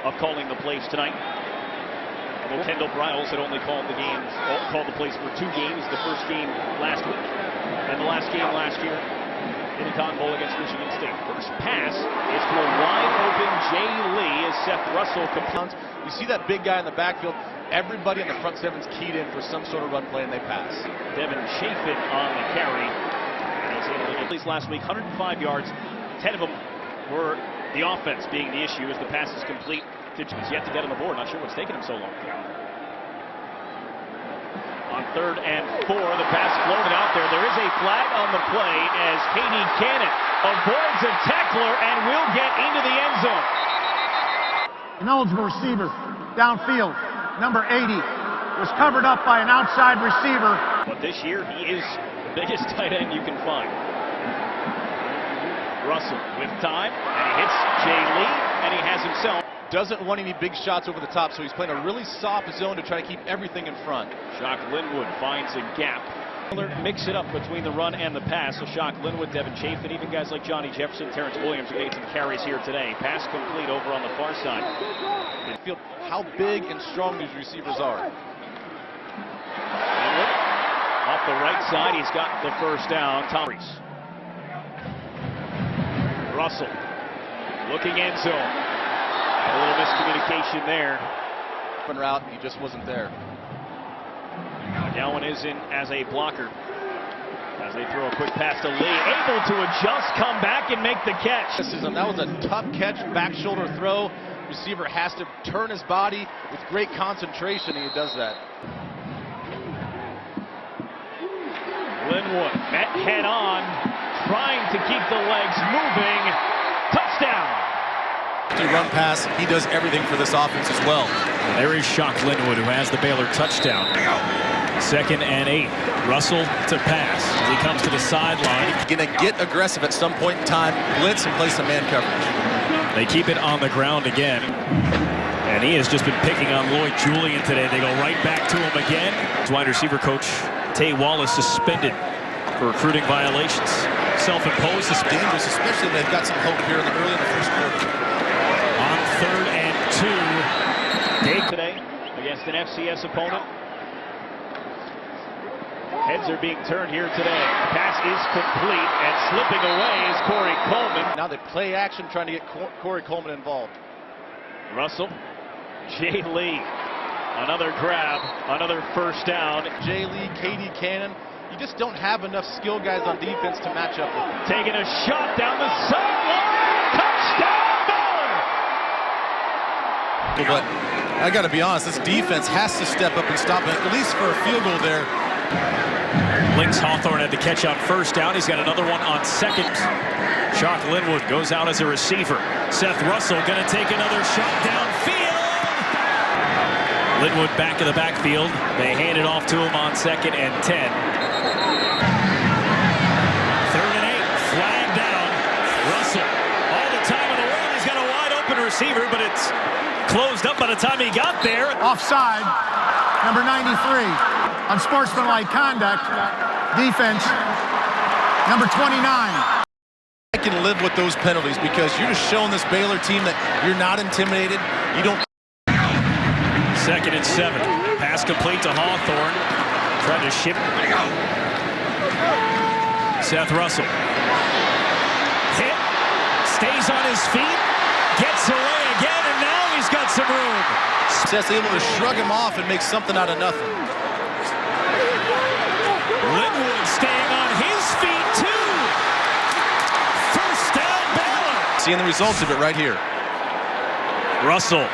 of calling the plays tonight. Although Kendall Briles had only called the plays for 2 games, the first game last week and the last game last year in the Cotton Bowl against Michigan State. First pass is to a wide open Jay Lee as Seth Russell completes. You see that big guy in the backfield. Everybody in the front seven's keyed in for some sort of run play, and they pass. Devin Chafin on the carry. And he's able to complete last week, 105 yards. 10 of them were the offense being the issue as the pass is complete. He's yet to get on the board. Not sure what's taking him so long. On 3rd and 4, the pass floated out there. There is a flag on the play as Katie Cannon avoids a tackler and will get into the end zone. An eligible receiver downfield, number 80, was covered up by an outside receiver. But this year, he is the biggest tight end you can find. Russell with time, and he hits Jay Lee, and he has himself. Doesn't want any big shots over the top, so he's playing a really soft zone to try to keep everything in front. Shock Linwood finds a gap. Mix it up between the run and the pass. So Shock Linwood, Devin Chafin, even guys like Johnny Jefferson, Terrence Williams are getting some carries here today. Pass complete over on the far side. You feel how big and strong these receivers are. Linwood off the right side, he's got the first down. Russell looking end zone. A little miscommunication there. Route, he just wasn't there. McGowan is in as a blocker as they throw a quick pass to Lee, able to adjust, come back, and make the catch. That was a tough catch, back shoulder throw. Receiver has to turn his body with great concentration, and he does that. Linwood met head on, trying to keep the legs moving. Touchdown. Run pass, he does everything for this offense as well. There is Shock Linwood, who has the Baylor touchdown. 2nd and 8. Russell to pass as he comes to the sideline. Gonna get aggressive at some point in time, blitz and play some man coverage. They keep it on the ground again. And he has just been picking on Lloyd Julian today. They go right back to him again. His wide receiver coach, Tay Wallace, suspended for recruiting violations. Self-imposed. Dangerous, especially when they've got some hope here early in the first quarter. On 3rd and 2. Today against an FCS opponent. Heads are being turned here today. Pass is complete, and slipping away is Corey Coleman. Now they play action trying to get Corey Coleman involved. Russell, Jay Lee, another grab, another first down. Jay Lee, Katie Cannon. You just don't have enough skill guys on defense to match up with them. Taking a shot down the sideline. Touchdown, Baylor! But I got to be honest, this defense has to step up and stop it, at least for a field goal there. Lynx Hawthorne had to catch on first down. He's got another one on 2nd. Shock Linwood goes out as a receiver. Seth Russell going to take another shot downfield. Linwood back in the backfield. They hand it off to him on 2nd and 10. 3rd and 8. Flag down. Russell, all the time in the world. He's got a wide open receiver, but it's closed up by the time he got there. Offside, number 93. Unsportsmanlike conduct, defense, number 29. I can live with those penalties because you're just showing this Baylor team that you're not intimidated. You don't. 2nd and 7. Pass complete to Hawthorne. Trying to shift. Seth Russell. Hit. Stays on his feet. Gets away again, and now he's got some room. Seth's able to shrug him off and make something out of nothing. Linwood staying on his feet, too. First down, Baylor. Seeing the results of it right here. Russell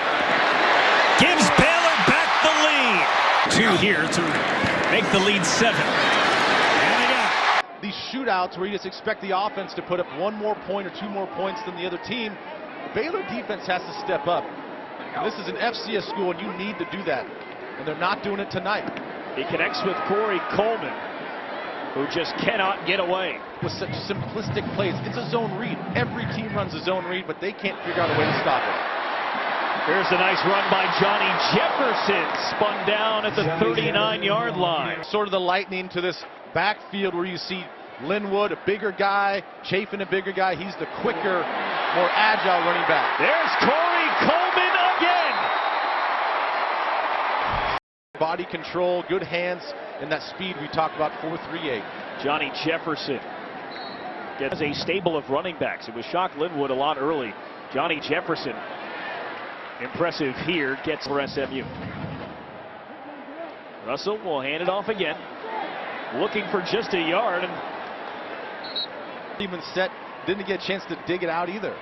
gives Baylor back the lead. 2 here to make the lead 7. And they got these shootouts where you just expect the offense to put up 1 more point or 2 more points than the other team. The Baylor defense has to step up. And this is an FCS school, and you need to do that. And they're not doing it tonight. He connects with Corey Coleman, who just cannot get away. With such simplistic plays. It's a zone read. Every team runs a zone read, but they can't figure out a way to stop it. Here's a nice run by Johnny Jefferson, spun down at the 39-yard line. Sort of the lightning to this backfield where you see Linwood, a bigger guy, Chafin, a bigger guy. He's the quicker, more agile running back. There's Corey Coleman again. body control, good hands, and that speed we talked about, 4.38. Johnny Jefferson gets a stable of running backs. It was Shock Linwood a lot early. Johnny Jefferson, impressive here, gets for SMU. Russell will hand it off again, looking for just a yard. And even set, didn't get a chance to dig it out either.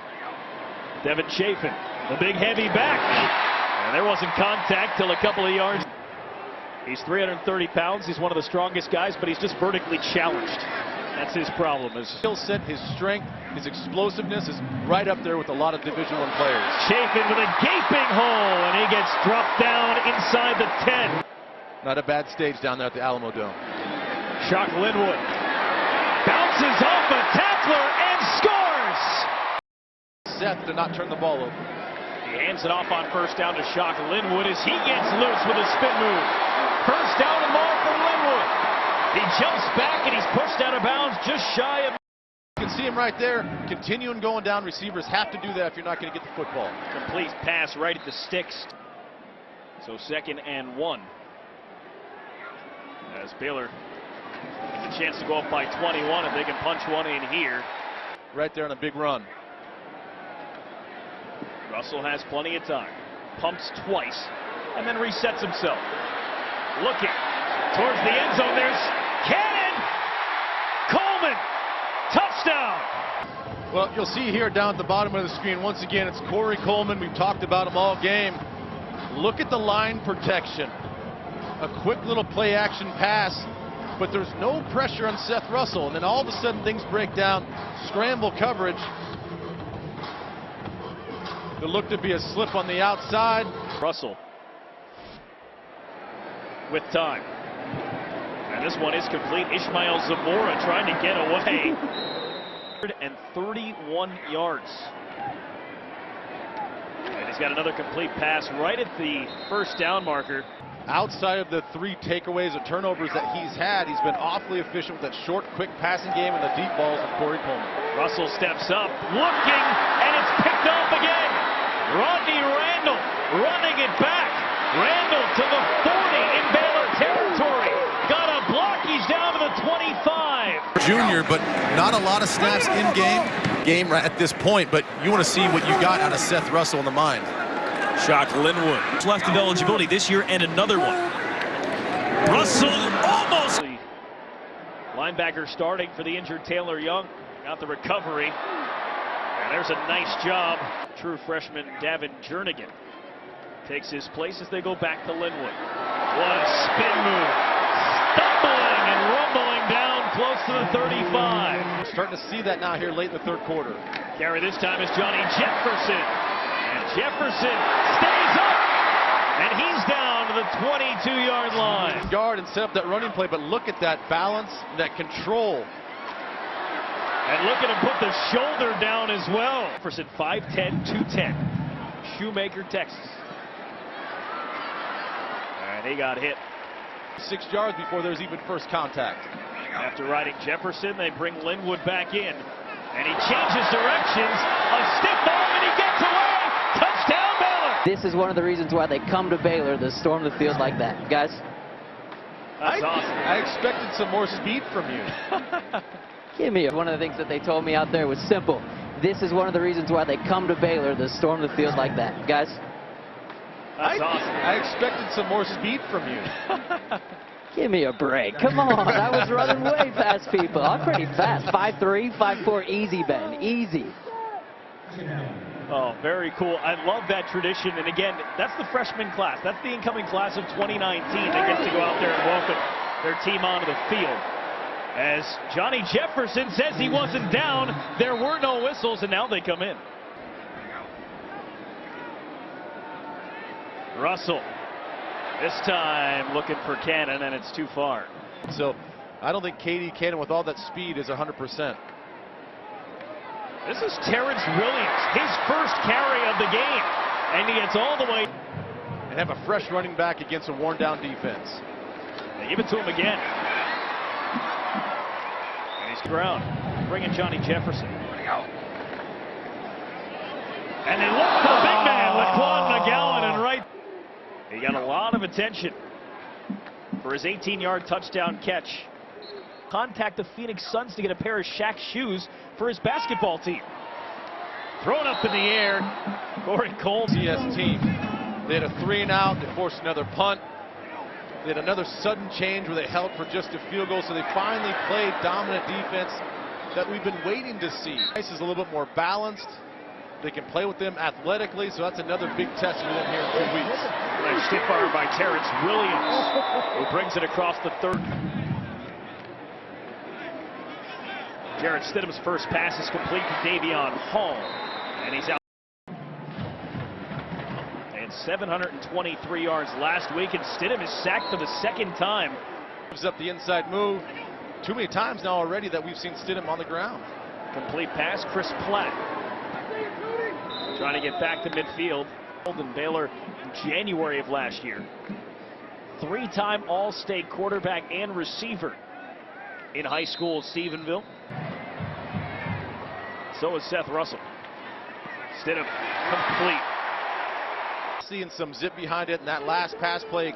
Devin Chafin, the big heavy back. And there wasn't contact till a couple of yards. He's 330 pounds. He's one of the strongest guys, but he's just vertically challenged. That's his problem. His skill set, his strength, his explosiveness is right up there with a lot of Division I players. Chafin with a gaping hole, and he gets dropped down inside the 10. Not a bad stage down there at the Alamo Dome. Shock Linwood bounces off a tackler and scores. Seth did not turn the ball over. He hands it off on first down to Shock Linwood as he gets loose with a spin move. First down and more for Linwood. He jumps back and he's pushed out of bounds just shy of. You can see him right there, continuing going down. Receivers have to do that if you're not going to get the football. Complete pass right at the sticks. So 2nd and 1. As Baylor gets a chance to go up by 21 if they can punch one in here. Right there on a big run. Russell has plenty of time. Pumps twice and then resets himself. Looking towards the end zone. There's Cannon. Coleman. Touchdown. Well, you'll see here down at the bottom of the screen, once again, it's Corey Coleman. We've talked about him all game. Look at the line protection. A quick little play action pass, but there's no pressure on Seth Russell. And then all of a sudden things break down. Scramble coverage. There looked to be a slip on the outside. Russell with time. And this one is complete. Ishmael Zamora trying to get away. And 31 yards. And he's got another complete pass right at the first down marker. Outside of the 3 takeaways or turnovers that he's had, he's been awfully efficient with that short, quick passing game and the deep balls with Corey Coleman. Russell steps up, looking, and it's picked off again. Rodney Randall running it back. Randall to the 40 in Baylor territory. Got a block. He's down to the 25. Junior, but not a lot of snaps in game right at this point. But you want to see what you got out of Seth Russell in the mind. Shock Linwood left of eligibility this year and another one. Russell almost. Linebacker starting for the injured Taylor Young. Got the recovery. And there's a nice job. True freshman Davin Jernigan takes his place as they go back to Linwood. What a spin move. Stumbling and rumbling down close to the 35. Starting to see that now here late in the 3rd quarter. Carry this time is Johnny Jefferson. And Jefferson stays up. And he's down to the 22-yard line. Guard and set up that running play, but look at that balance, that control. And look at him put the shoulder down as well. Jefferson 5'10", 210. Shoemaker, Texas. And he got hit. 6 yards before there's even first contact. After riding Jefferson, they bring Linwood back in. And he changes directions. A stiff arm and he gets away. Touchdown, Baylor. This is one of the reasons why they come to Baylor to storm the field like that. Guys? That's awesome. I expected some more speed from you. Give me one of the things that they told me out there was simple. This is one of the reasons why they come to Baylor to storm the field like that. Guys? That's awesome. I expected some more speed from you. Give me a break. Come on. I was running way past people. I'm pretty fast. 5'3", 5'4", easy, Ben. Easy. Oh, very cool. I love that tradition. And again, that's the freshman class. That's the incoming class of 2019 that gets to go out there and welcome their team onto the field. As Johnny Jefferson says he wasn't down, there were no whistles, and now they come in. Russell, this time looking for Cannon, and it's too far. So I don't think Katie Cannon, with all that speed, is 100%. This is Terrence Williams, his first carry of the game, and he gets all the way. And have a fresh running back against a worn-down defense. They give it to him again. And he's ground, bringing Johnny Jefferson. And they look for the big man, Laquan McGowan, and right. He got a lot of attention. for his 18-yard touchdown catch. Contact the Phoenix Suns to get a pair of Shaq shoes for his basketball team. Thrown up in the air, Corey Cole. CS team. They had a 3-and-out. They forced another punt. They had another sudden change where they held for just a field goal. So they finally played dominant defense that we've been waiting to see. Ice is a little bit more balanced. They can play with them athletically, so that's another big test for them here in 2 weeks. Nice stiff arm by Terrence Williams, who brings it across the 30. Jarrett Stidham's first pass is complete to Davion Hall, and he's out. And 723 yards last week, and Stidham is sacked for the second time. Gives up the inside move. Too many times now already that we've seen Stidham on the ground. Complete pass, Chris Platt. Trying to get back to midfield. In Baylor in January of last year. 3-time All-State quarterback and receiver in high school at Stephenville. So is Seth Russell. Stidham complete. Seeing some zip behind it, and that last pass play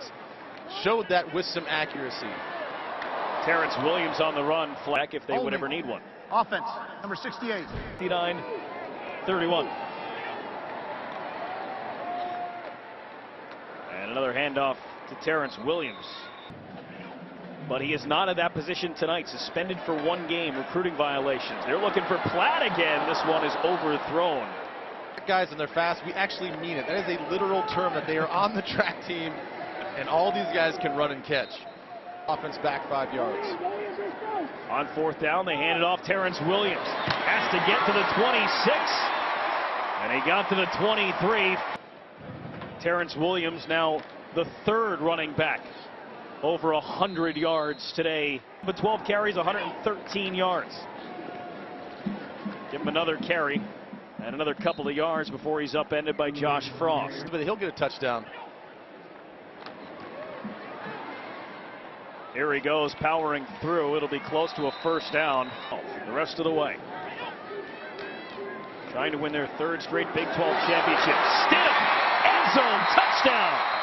showed that with some accuracy. Terrence Williams on the run, flag if they would ever need one. Offense, number 68. 59-31. And another handoff to Terrence Williams. But he is not at that position tonight. Suspended for 1 game, recruiting violations. They're looking for Platt again. This one is overthrown. Guys, and they're fast. We actually mean it. That is a literal term that they are on the track team, and all these guys can run and catch. Offense back 5 yards. On 4th down, they hand it off. Terrence Williams has to get to the 26, and he got to the 23. Terrence Williams now the 3rd running back. Over 100 yards today. But 12 carries, 113 yards. Give him another carry and another couple of yards before he's upended by Josh Frost. But he'll get a touchdown. Here he goes, powering through. It'll be close to a 1st down the rest of the way. Trying to win their 3rd straight Big 12 championship. Stidham, end zone, touchdown.